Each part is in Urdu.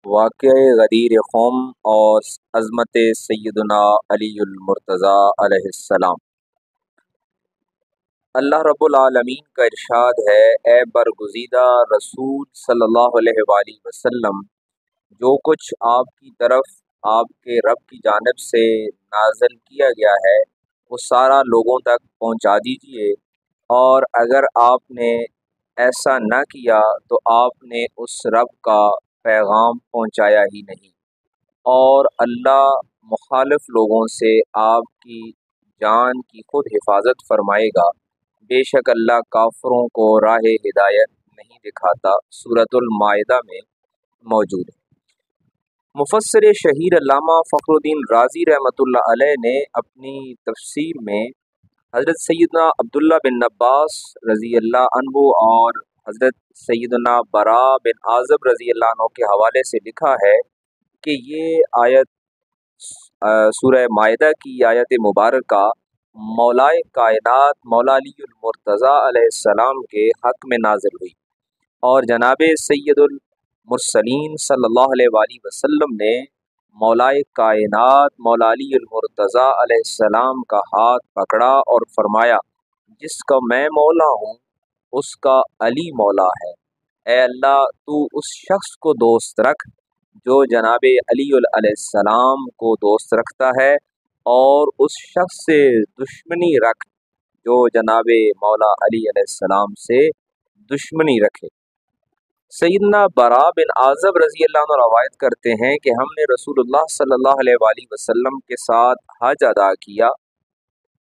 واقعہ غدیر قوم اور عظمت سیدنا علی المرتضیٰ علیہ السلام۔ اللہ رب العالمین کا ارشاد ہے، اے برگزیدہ رسول صلی اللہ علیہ وآلہ وسلم، جو کچھ آپ کی طرف آپ کے رب کی جانب سے نازل کیا گیا ہے وہ سارا لوگوں تک پہنچا دیجیے، اور اگر آپ نے ایسا نہ کیا تو آپ نے اس رب کا پیغام پہنچایا ہی نہیں، اور اللہ مخالف لوگوں سے آپ کی جان کی خود حفاظت فرمائے گا۔ بے شک اللہ کافروں کو راہ ہدایت نہیں دکھاتا۔ سورۃ المائدہ میں موجود ہے۔ مفسر شہیر علامہ فخر الدین رازی رحمۃ اللہ علیہ نے اپنی تفسیر میں حضرت سیدنا عبداللہ بن عباس رضی اللہ عنہ اور حضرت سیدنا برا بن عازب رضی اللہ عنہ کے حوالے سے لکھا ہے کہ یہ آیت سورہ مائدہ کی آیت مبارکہ مولائے کائنات مولا علی المرتضیٰ علیہ السلام کے حق میں نازل ہوئی، اور جناب سید المرسلین صلی اللہ علیہ وآلہ وسلم نے مولائے کائنات مولا علی المرتضیٰ علیہ السلام کا ہاتھ پکڑا اور فرمایا، جس کا میں مولا ہوں اس کا علی مولا ہے۔ اے اللہ، تو اس شخص کو دوست رکھ جو جناب علی علیہ السلام کو دوست رکھتا ہے، اور اس شخص سے دشمنی رکھ جو جناب مولا علی علیہ السلام سے دشمنی رکھے۔ سیدنا برا بن عازب رضی اللہ عنہ روایت کرتے ہیں کہ ہم نے رسول اللہ صلی اللہ علیہ وآلہ وسلم کے ساتھ حج ادا کیا۔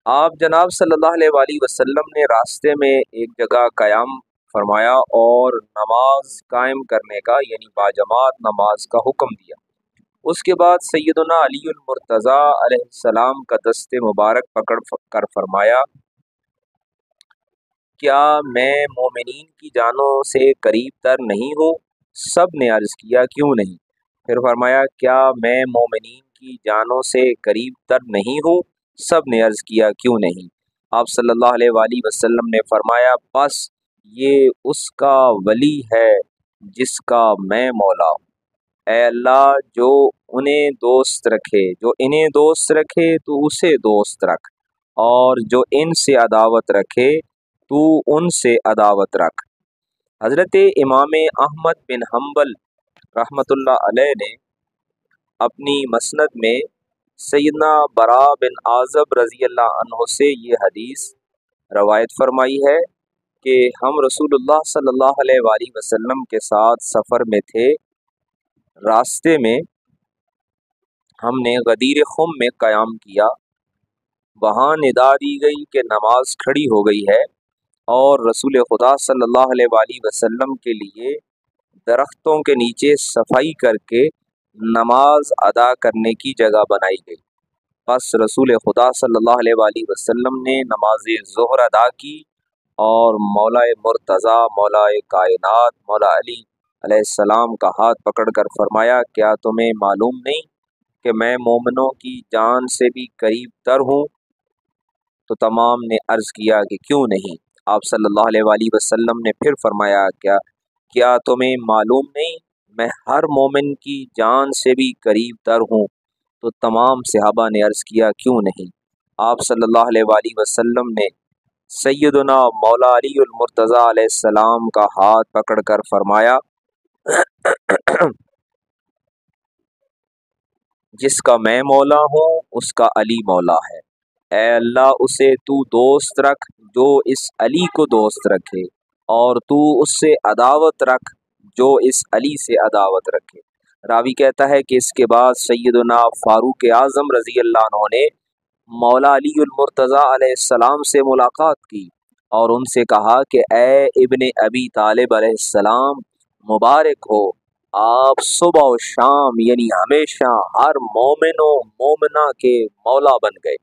آپ جناب صلی اللہ علیہ وآلہ وسلم نے راستے میں ایک جگہ قیام فرمایا اور نماز قائم کرنے کا یعنی باجماعت نماز کا حکم دیا۔ اس کے بعد سیدنا علی المرتضیٰ علیہ السلام کا دست مبارک پکڑ کر فرمایا، کیا میں مومنین کی جانوں سے قریب تر نہیں ہوں؟ سب نے عرض کیا، کیوں نہیں؟ پھر فرمایا، کیا میں مومنین کی جانوں سے قریب تر نہیں ہوں؟ سب نے عرض کیا، کیوں نہیں؟ آپ صلی اللہ علیہ وآلہ وسلم نے فرمایا، بس یہ اس کا ولی ہے جس کا میں مولا ہوں۔ اے اللہ، جو انہیں دوست رکھے، جو انہیں دوست رکھے تو اسے دوست رکھ، اور جو ان سے عداوت رکھے تو ان سے عداوت رکھ۔ حضرت امام احمد بن حنبل رحمۃ اللہ علیہ نے اپنی مسند میں سیدنا برا بن عازب رضی اللہ عنہ سے یہ حدیث روایت فرمائی ہے کہ ہم رسول اللہ صلی اللہ علیہ وآلہ وسلم کے ساتھ سفر میں تھے۔ راستے میں ہم نے غدیر خم میں قیام کیا، وہاں ندا دی گئی کہ نماز کھڑی ہو گئی ہے، اور رسول خدا صلی اللہ علیہ وآلہ وسلم کے لیے درختوں کے نیچے صفائی کر کے نماز ادا کرنے کی جگہ بنائی گئی۔ بس رسول خدا صلی اللہ علیہ وآلہ وسلم نے نماز ظہر ادا کی، اور مولا مرتضیٰ مولا کائنات مولا علی علیہ السلام کا ہاتھ پکڑ کر فرمایا، کیا تمہیں معلوم نہیں کہ میں مومنوں کی جان سے بھی قریب تر ہوں؟ تو تمام نے عرض کیا کہ کیوں نہیں؟ آپ صلی اللہ علیہ وآلہ وسلم نے پھر فرمایا، کیا تمہیں معلوم نہیں میں ہر مومن کی جان سے بھی قریب تر ہوں؟ تو تمام صحابہ نے عرض کیا، کیوں نہیں؟ آپ صلی اللہ علیہ وآلہ وسلم نے سیدنا مولا علی المرتضیٰ علیہ السلام کا ہاتھ پکڑ کر فرمایا، جس کا میں مولا ہوں اس کا علی مولا ہے۔ اے اللہ، اسے تو دوست رکھ جو اس علی کو دوست رکھے، اور تو اس سے عداوت رکھ جو اس علی سے عداوت رکھے۔ راوی کہتا ہے کہ اس کے بعد سیدنا فاروق اعظم رضی اللہ عنہ نے مولا علی المرتضیٰ علیہ السلام سے ملاقات کی اور ان سے کہا کہ اے ابن ابی طالب علیہ السلام، مبارک ہو، آپ صبح و شام یعنی ہمیشہ ہر مومن و مومنہ کے مولا بن گئے۔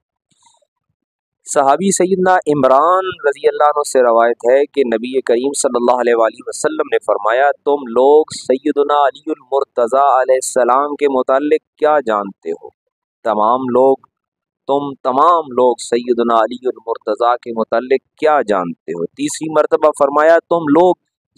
صحابی سیدنا عمران رضی اللہ عنہ سے روایت ہے کہ نبی کریم صلی اللہ علیہ وآلہ وسلم نے فرمایا، تم لوگ سیدنا علی المرتضیٰ علیہ السلام کے متعلق کیا جانتے ہو؟ تمام لوگ سیدنا علی المرتضیٰ کے متعلق کیا جانتے ہو؟ تیسری مرتبہ فرمایا، تم لوگ